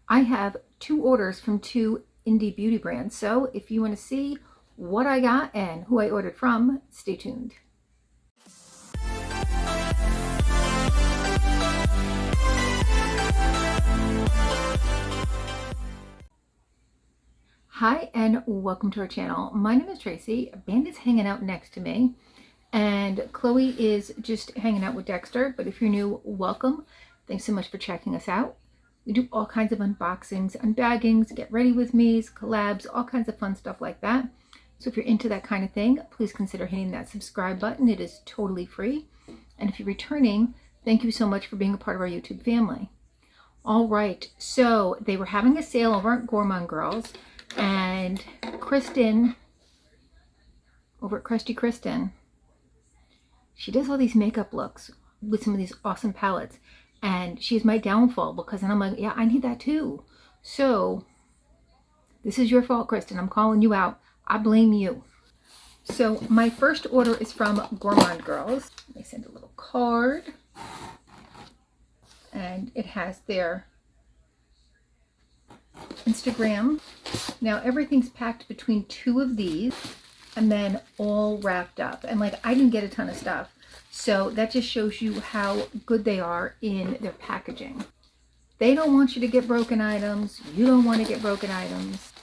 I have 2 orders from 2 indie beauty brands. So if you want to see what I got and who I ordered from, stay tuned. Hi and welcome to our channel. My name is Tracy. Bandit's hanging out next to me and Chloe is just hanging out with Dexter. But if you're new, welcome. Thanks so much for checking us out. We do all kinds of unboxings, unbaggings, get ready with me's, collabs, all kinds of fun stuff like that. So if you're into that kind of thing, please consider hitting that subscribe button. It is totally free. And if you're returning, thank you so much for being a part of our YouTube family. All right, so they were having a sale over at Gourmande Girls. And Kristen, over at Krusty Kristen, she does all these makeup looks with some of these awesome palettes. And she's my downfall because then I'm like, yeah, I need that too. So this is your fault, Kristen. I'm calling you out. I blame you. So my first order is from Gourmande Girls. They send a little card. And it has their Instagram. Now everything's packed between 2 of these and then all wrapped up. And like, I didn't get a ton of stuff. So that just shows you how good they are in their packaging. They don't want you to get broken items. You don't want to get broken items.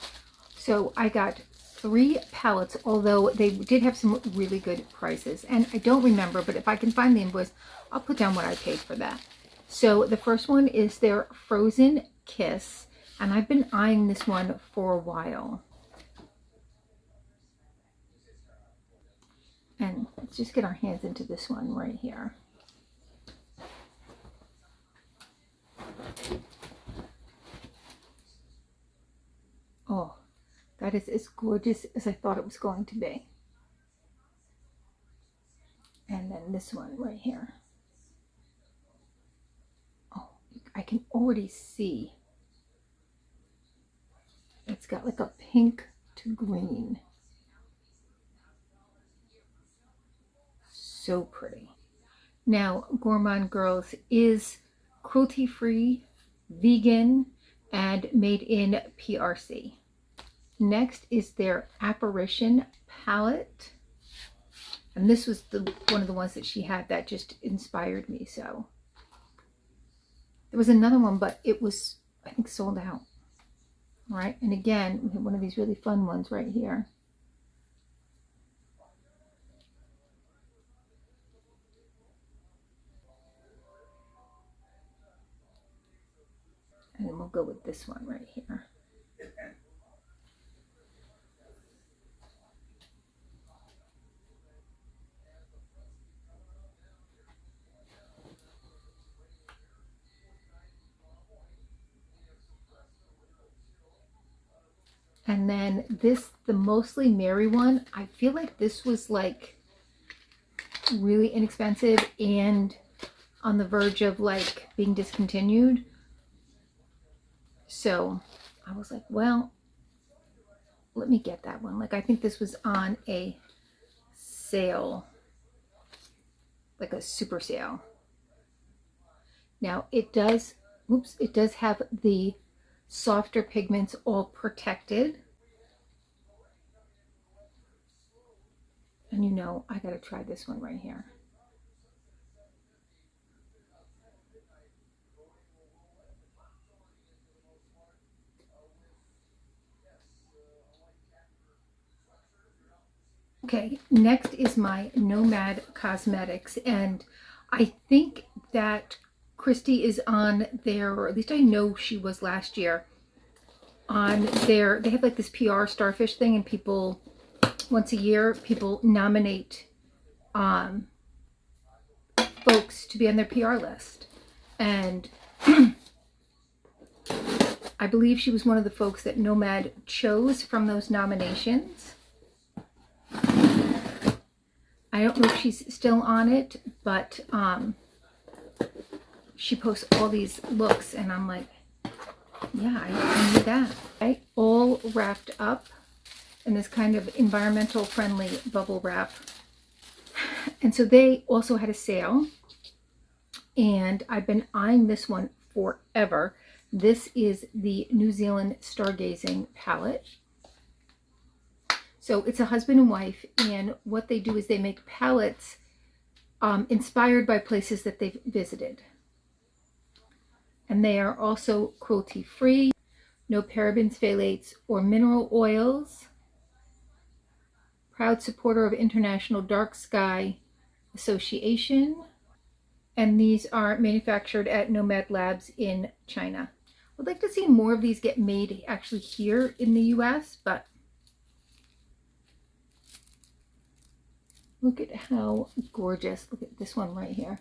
So I got 3 palettes, although they did have some really good prices. And I don't remember, but if I can find the invoice, I'll put down what I paid for that. So the first one is their Frozen Kiss. And I've been eyeing this one for a while. And let's just get our hands into this one right here. Oh, that is as gorgeous as I thought it was going to be. And then this one right here. Oh, I can already see. It's got like a pink to green. So pretty. Now, Gourmande Girls is cruelty-free, vegan, and made in PRC. Next is their Apparition palette. And this was one of the ones that she had that just inspired me. So there was another one, but it was, I think, sold out. All right, and again, we have one of these really fun ones right here. And then we'll go with this one right here. And then this, the Mostly Merry one, I feel like this was like really inexpensive and on the verge of like being discontinued. So I was like, well, let me get that one. Like, I think this was on a sale, like a super sale. Now it does, oops, it does have the softer pigments all protected. And you know, I gotta try this one right here. Okay, next is my Nomad Cosmetics, and I think that Christy is on their, or at least I know she was last year, on their, they have like this PR starfish thing, and people, once a year, people nominate folks to be on their PR list. And I believe she was one of the folks that Nomad chose from those nominations. I don't know if she's still on it, but she posts all these looks and I'm like, yeah, I need that. Okay, all wrapped up in this kind of environmental friendly bubble wrap. And so they also had a sale and I've been eyeing this one forever. This is the New Zealand Stargazing palette. So it's a husband and wife, and what they do is they make palettes inspired by places that they've visited. And they are also cruelty-free, no parabens, phthalates, or mineral oils. Proud supporter of International Dark Sky Association. And these are manufactured at Nomad Labs in China. I'd like to see more of these get made actually here in the US, but look at how gorgeous. Look at this one right here.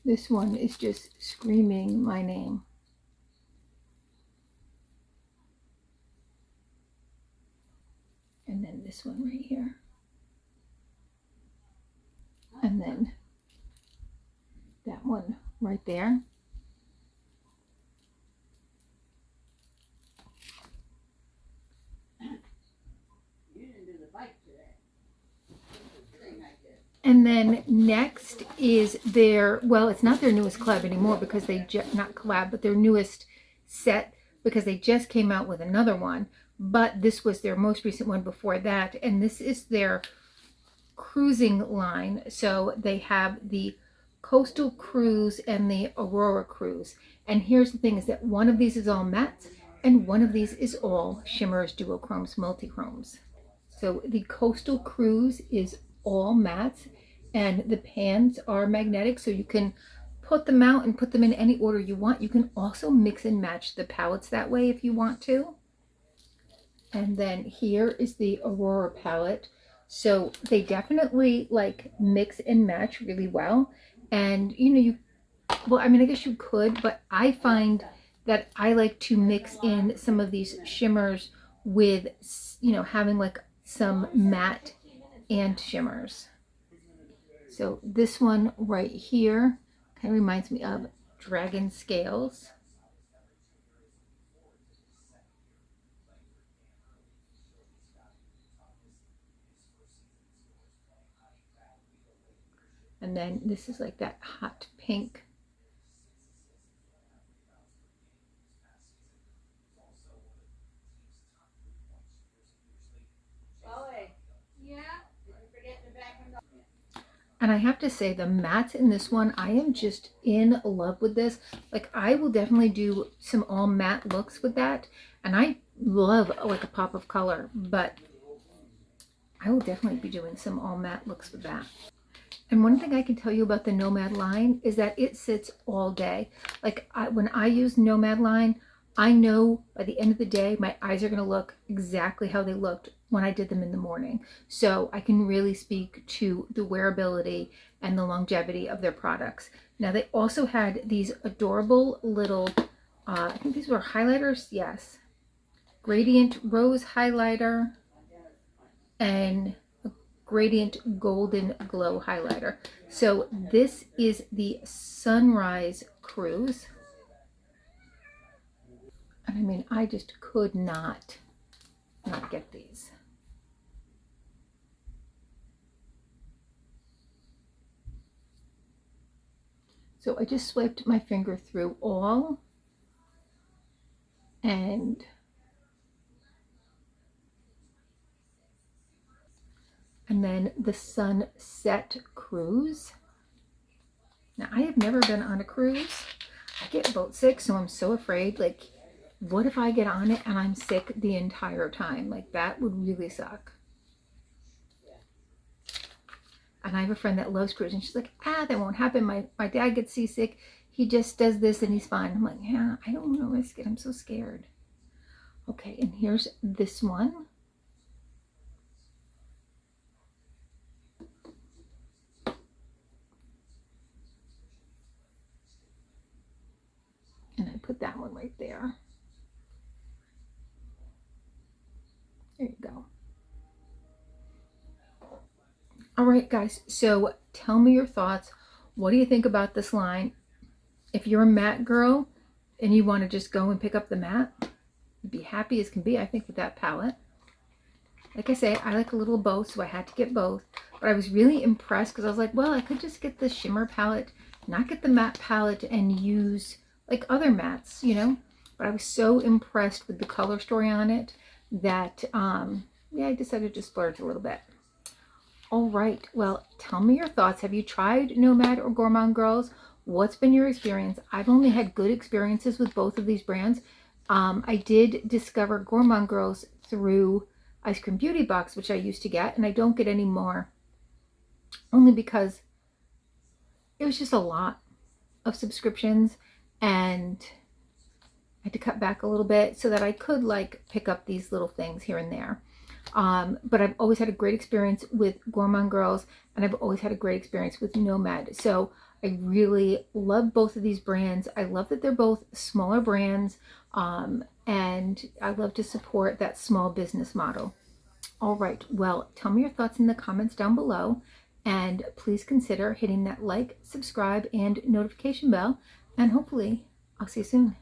This one is just screaming my name. And then this one right here. And then that one right there. And then next is their, well, it's not their newest collab anymore because they not collab, but their newest set because they just came out with another one. But this was their most recent one before that. And this is their cruising line. So they have the Coastal Cruise and the Aurora Cruise. And here's the thing is that one of these is all mattes and one of these is all shimmers, duochromes, multichromes. So the Coastal Cruise is all mattes and the pans are magnetic, so you can put them out and put them in any order you want. You can also mix and match the palettes that way if you want to. And then here is the Aurora palette. So they definitely like mix and match really well. And you know, well, I mean, I guess you could, but I find that I like to mix in some of these shimmers with, you know, having like some matte and shimmers. So this one right here kind of reminds me of Dragon Scales. And then this is like that hot pink. And I have to say the mattes in this one, I am just in love with this. Like I will definitely do some all matte looks with that. And I love like a pop of color, but I will definitely be doing some all matte looks with that. And one thing I can tell you about the Nomad line is that it sits all day. Like when I use Nomad line, I know by the end of the day, my eyes are going to look exactly how they looked when I did them in the morning. So I can really speak to the wearability and the longevity of their products. Now they also had these adorable little, I think these were highlighters. Yes. Gradient Rose highlighter and Gradient Golden Glow highlighter. So this is the Sunrise Cruise. And I mean, I just could not get these. So I just swiped my finger through all, and then the Sunset Cruise. Now I have never been on a cruise. I get boat sick, so I'm so afraid, like, what if I get on it and I'm sick the entire time? Like that would really suck. And I have a friend that loves cruising. She's like, that won't happen. My dad gets seasick. He just does this and he's fine. I'm like, yeah, I don't want to risk it. I'm so scared. Okay, and here's this one. And I put that one right there. There you go. All right, guys, so tell me your thoughts. What do you think about this line? If you're a matte girl and you want to just go and pick up the matte, you'd be happy as can be, I think, with that palette. Like I say, I like a little both, so I had to get both. But I was really impressed because I was like, well, I could just get the shimmer palette, not get the matte palette, and use like other mattes, you know? but I was so impressed with the color story on it that, yeah, I decided to splurge a little bit. All right, well, tell me your thoughts. Have you tried Nomad or Gourmande Girls? What's been your experience? I've only had good experiences with both of these brands. I did discover Gourmande Girls through Ice Cream Beauty Box, which I used to get, and I don't get any more, only because it was just a lot of subscriptions, and I had to cut back a little bit so that I could like pick up these little things here and there. But I've always had a great experience with Gourmande Girls, and I've always had a great experience with Nomad. So I really love both of these brands. I love that they're both smaller brands, and I love to support that small business model. All right, well, tell me your thoughts in the comments down below, and please consider hitting that like, subscribe, and notification bell, and hopefully I'll see you soon.